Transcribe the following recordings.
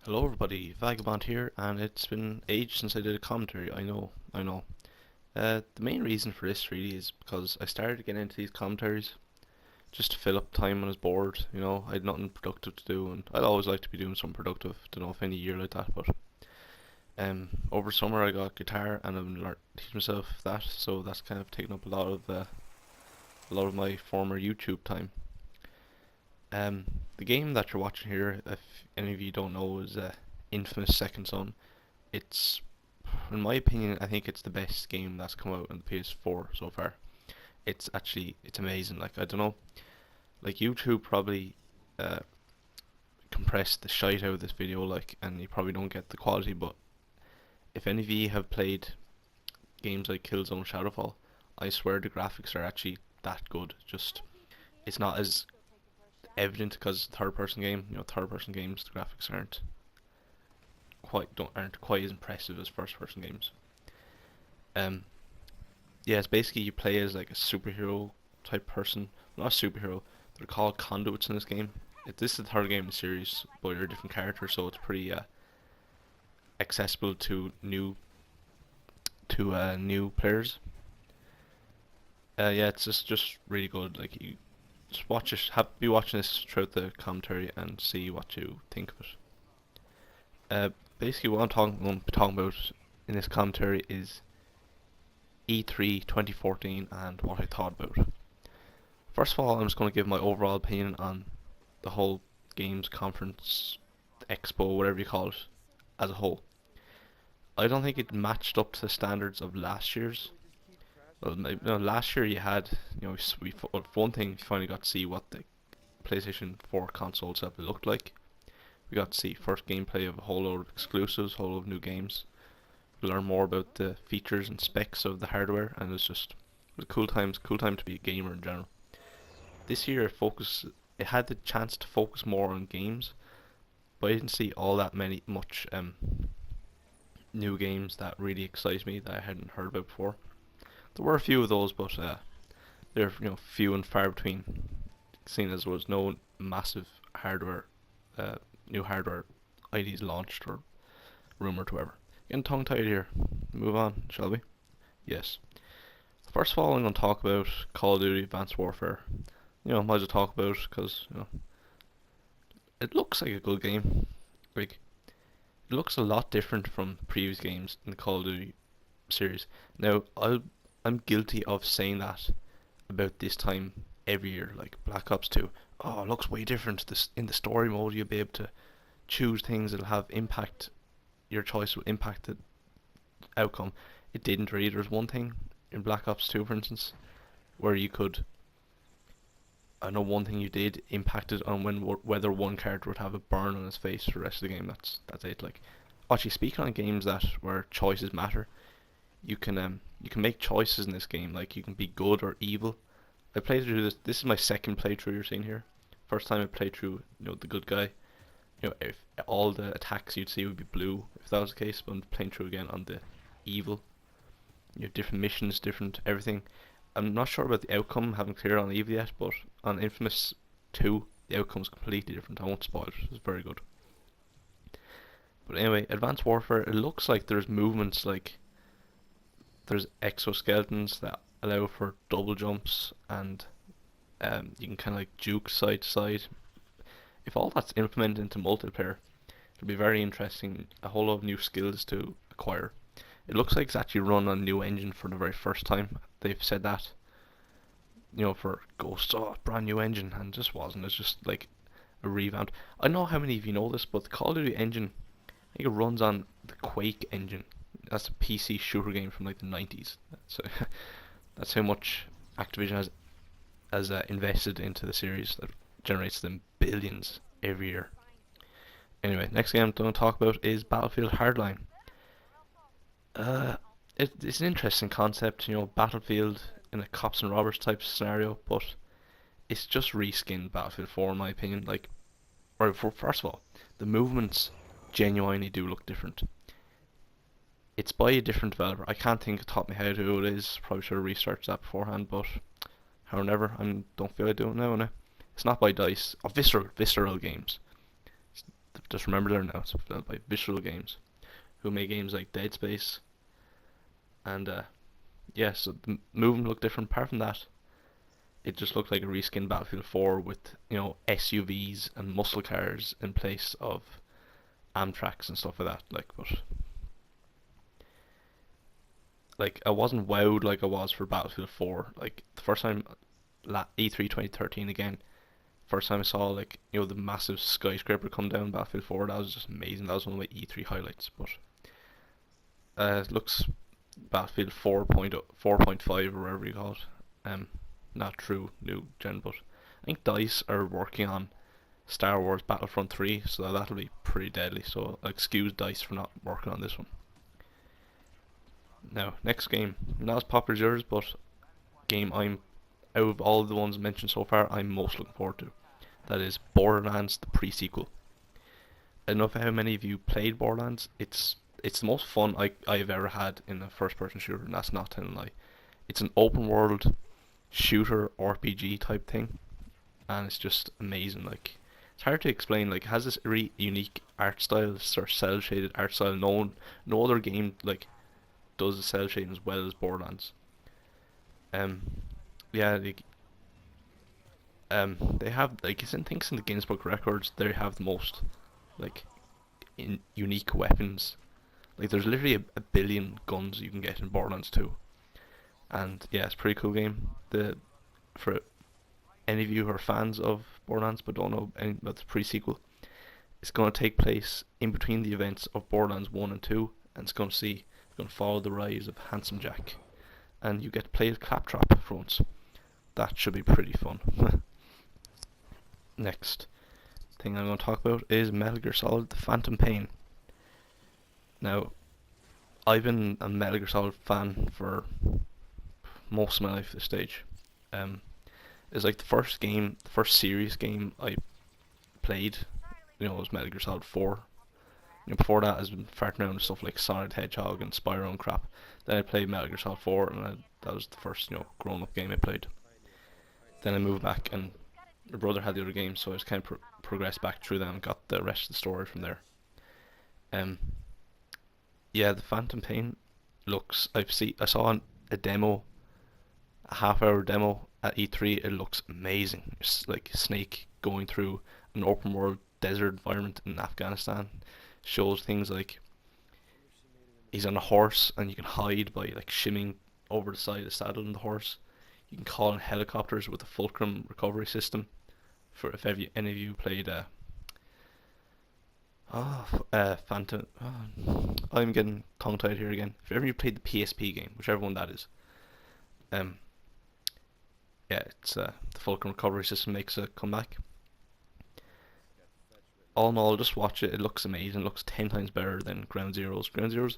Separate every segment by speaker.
Speaker 1: Hello everybody, Vagabond here, and it's been ages since I did a commentary. I know. The main reason for this really is because I started getting into these commentaries just to fill up time when I was bored. I had nothing productive to do, and I'd always like to be doing something productive. Don't know if any year like that, but over summer I got guitar and I've been teaching myself that, so that's kind of taken up a lot of my former YouTube time. The game that you're watching here, if any of you don't know, is Infamous Second Son. It's, in my opinion, I think it's the best game that's come out on the PS4 so far. It's amazing. Like, I don't know, like YouTube probably uh, compressed the shite out of this video, like, and you probably don't get the quality. But if any of you have played games like Killzone Shadowfall, I swear the graphics are actually that good. Just it's not as evident because third person game. Third person games the graphics aren't quite as impressive as first person games. Um, yeah, it's basically you play as like a superhero type person. Not a superhero. They're called conduits in this game. This is the third game in the series, but you're a different character, so it's pretty accessible to new players. Yeah, it's just really good. Like you just watch it, be watching this throughout the commentary and see what you think of it. Uh, Basically, what going to be talking about in this commentary is E3 2014 and what I thought about it. First of all, I'm just going to give my overall opinion on the whole games conference, expo, whatever you call it, as a whole. I don't think it matched up to the standards of last year's. Well, last year you had, for one thing, you finally got to see what the PlayStation 4 console itself looked like. We got to see first gameplay of a whole load of exclusives, a whole load of new games. We learn more about the features and specs of the hardware, and it was cool time to be a gamer in general. This year it had the chance to focus more on games, but I didn't see all that much new games that really excite me that I hadn't heard about before. There were a few of those, but they're few and far between. Seeing as there was no massive hardware, uh, new hardware IDs launched or rumored, whatever. Getting tongue tied here. Move on, shall we? Yes. First of all, I'm going to talk about Call of Duty Advanced Warfare. Might as well talk about it because it looks like a good game. Like it looks a lot different from previous games in the Call of Duty series. Now, I'm guilty of saying that about this time every year, like Black Ops 2. Oh, it looks way different. This in the story mode, you'll be able to choose things that'll have impact. Your choice will impact the outcome. It didn't really. There's one thing in Black Ops 2, for instance, where you could. I know one thing you did impacted on whether one character would have a burn on his face for the rest of the game. That's it. Like, actually, speaking on games that where choices matter, you can make choices in this game. Like you can be good or evil. I played through this. This is my second playthrough you're seeing here. First time I played through, the good guy. If all the attacks you'd see would be blue, if that was the case, but I'm playing through again on the evil. You have different missions, different everything. I'm not sure about the outcome, haven't cleared on evil yet, but on Infamous 2, the outcome's completely different. I won't spoil it. It's very good. But anyway, Advanced Warfare. It looks like there's movements like there's exoskeletons that allow for double jumps, and you can kind of like juke side to side. If all that's implemented into multiplayer, it'll be very interesting. A whole lot of new skills to acquire. It looks like it's actually run on a new engine for the very first time. They've said that, for Ghosts, oh, brand new engine, and it just wasn't. It's just like a revamp. I don't know how many of you know this, but the Call of Duty engine, I think it runs on the Quake engine. That's a PC shooter game from like the 90s. So that's how much Activision has invested into the series that generates them billions every year. Anyway, next game I'm going to talk about is Battlefield Hardline. Uh, it's an interesting concept, Battlefield in a cops and robbers type scenario, but it's just reskinned Battlefield 4 in my opinion. Like, first of all, the movements genuinely do look different. It's by a different developer. I can't think off the top of my head who it is. Probably should have researched that beforehand, but however, I don't feel like doing it now. No. It's not by DICE. Oh, Visceral Games. Just remember there now, it's developed by Visceral Games, who made games like Dead Space, and yeah, so the movement looked different. Apart from that, it just looked like a reskinned Battlefield 4 with, SUVs and muscle cars in place of Amtraks and stuff like that. But I wasn't wowed like I was for Battlefield 4. Like the first time, E3 2013 again. First time I saw the massive skyscraper come down Battlefield 4, that was just amazing. That was one of my E3 highlights. But it looks Battlefield 4.5 or whatever you call it. Not true new gen, but I think DICE are working on Star Wars Battlefront 3, so that'll be pretty deadly. So I'll excuse DICE for not working on this one. Now, next game, not as popular as yours, but game I'm out of all of the ones mentioned so far, I'm most looking forward to. That is Borderlands, the pre-sequel. I don't know how many of you played Borderlands. It's the most fun I've ever had in a first-person shooter, and that's not telling a lie. It's an open-world shooter RPG type thing, and it's just amazing. Like, it's hard to explain. Like, it has this really unique art style, sort of cel-shaded art style. No other game does the cel shading as well as Borderlands. Um, yeah, they have I think in the Guinness Book Records they have the most like unique weapons. Like there's literally a billion guns you can get in Borderlands 2, and yeah, it's a pretty cool game. For any of you who are fans of Borderlands but don't know anything about the pre-sequel, it's going to take place in between the events of Borderlands 1 and 2, and it's going to follow the rise of Handsome Jack, and you get to play as Claptrap for once. That should be pretty fun. Next thing I'm going to talk about is Metal Gear Solid: The Phantom Pain. Now, I've been a Metal Gear Solid fan for most of my life at this stage. It's like the first serious game I played, was Metal Gear Solid 4. Before that, I've been farting around with stuff like Sonic the Hedgehog and Spyro and crap. Then I played Metal Gear Solid 4, and that was the first, grown-up game I played. Then I moved back, and my brother had the other games, so I just kind of progressed back through them and got the rest of the story from there. Yeah, the Phantom Pain looks. I saw a demo, a half-hour demo at E3. It looks amazing. It's like Snake going through an open-world desert environment in Afghanistan. Shows things like he's on a horse and you can hide by shimming over the side of the saddle on the horse. You can call in helicopters with a fulcrum recovery system. For if any of you played Phantom. I'm getting tongue tied here again. If ever you played the PSP game, whichever one that is, yeah, it's the fulcrum recovery system makes a comeback. All in all, just watch it. It looks amazing. It looks 10 times better than Ground Zeroes. Ground Zeroes,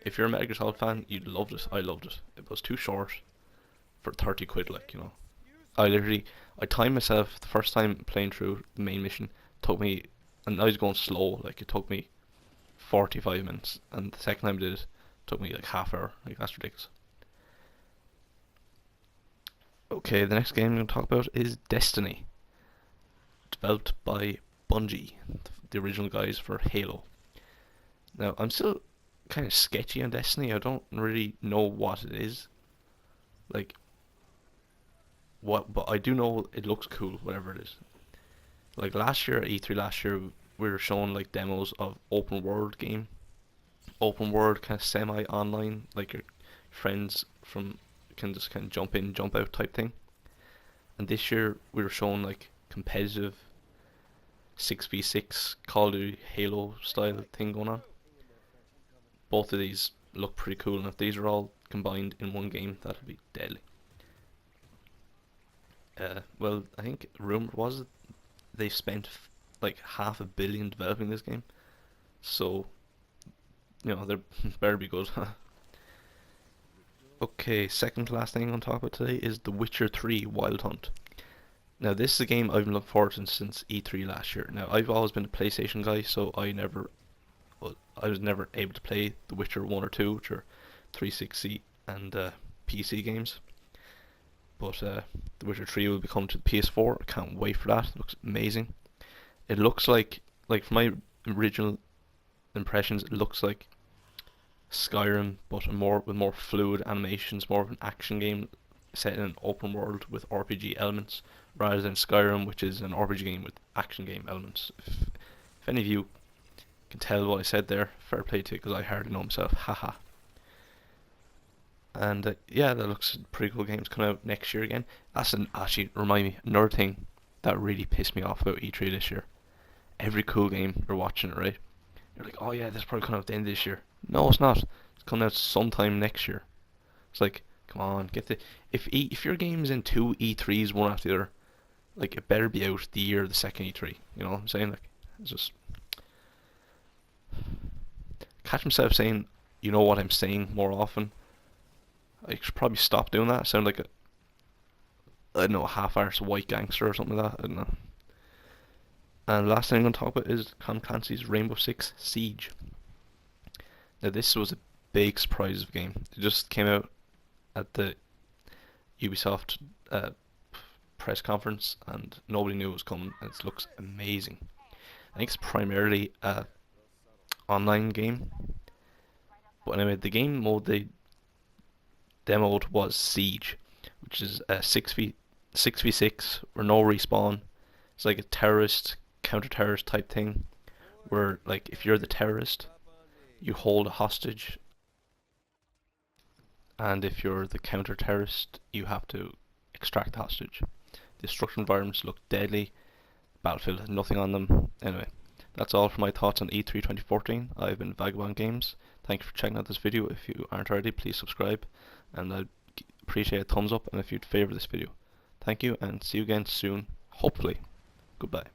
Speaker 1: if you're a Metal Gear Solid fan, you'd loved it. I loved it. It was too short for 30 quid, I timed myself the first time playing through the main mission. Took me, and I was going slow. It took me 45 minutes, and the second time I did it, took me half hour. That's ridiculous. Okay, the next game I'm going to talk about is Destiny, developed by Bungie, the original guys for Halo. Now, I'm still kind of sketchy on Destiny. I don't really know what it is. But I do know it looks cool, whatever it is. Last year, at E3 last year, we were showing demos of open world game. Open world, kind of semi-online, your friends can just kind of jump in, jump out type thing. And this year, we were showing competitive 6v6 Call of Duty Halo style thing going on. Both of these look pretty cool, and if these are all combined in one game, that'll be deadly. Well, I think rumor was it they spent $500 million developing this game, so they better be good. Okay, second to last thing I'm going to talk about today is The Witcher 3 Wild Hunt. Now, this is a game I've been looking forward to since E3 last year. Now, I've always been a PlayStation guy, so I was never able to play The Witcher 1 or 2, which are 360 and PC games. But The Witcher 3 will be coming to the PS4. I can't wait for that. It looks amazing. It looks like from my original impressions, it looks like Skyrim, but with more fluid animations, more of an action game set in an open world with RPG elements, rather than Skyrim, which is an RPG game with action game elements. If any of you can tell what I said there, fair play to you, because I hardly know myself. Haha. And yeah, that looks pretty cool. Games coming out next year again. Actually remind me another thing that really pissed me off about E3 this year. Every cool game you're watching it, right? You're like, oh yeah, this is probably coming out at the end of this year. No, it's not. It's coming out sometime next year. It's like, come on, get the if your game's in two E3s one after the other, like it better be out the year of the second E3. You know what I'm saying? Like, it's just catch myself saying, you know what I'm saying more often. I should probably stop doing that. I sound like I don't know, a half-arsed white gangster or something like that. I don't know. And the last thing I'm going to talk about is Tom Clancy's Rainbow Six Siege. Now this was a big surprise of a game. It just came out at the Ubisoft press conference, and nobody knew it was coming. And it looks amazing. I think it's primarily a online game, but anyway, the game mode they demoed was Siege, which is a 6v6 where no respawn. It's like a terrorist counter-terrorist type thing, where like if you're the terrorist, you hold a hostage, and if you're the counter-terrorist, you have to extract the hostage. The destruction environments look deadly. Battlefield has nothing on them. Anyway, that's all for my thoughts on E3 2014. I've been Vagabond Games. Thank you for checking out this video. If you aren't already, please subscribe, and I'd appreciate a thumbs up and if you'd favour this video. Thank you, and see you again soon, hopefully. Goodbye.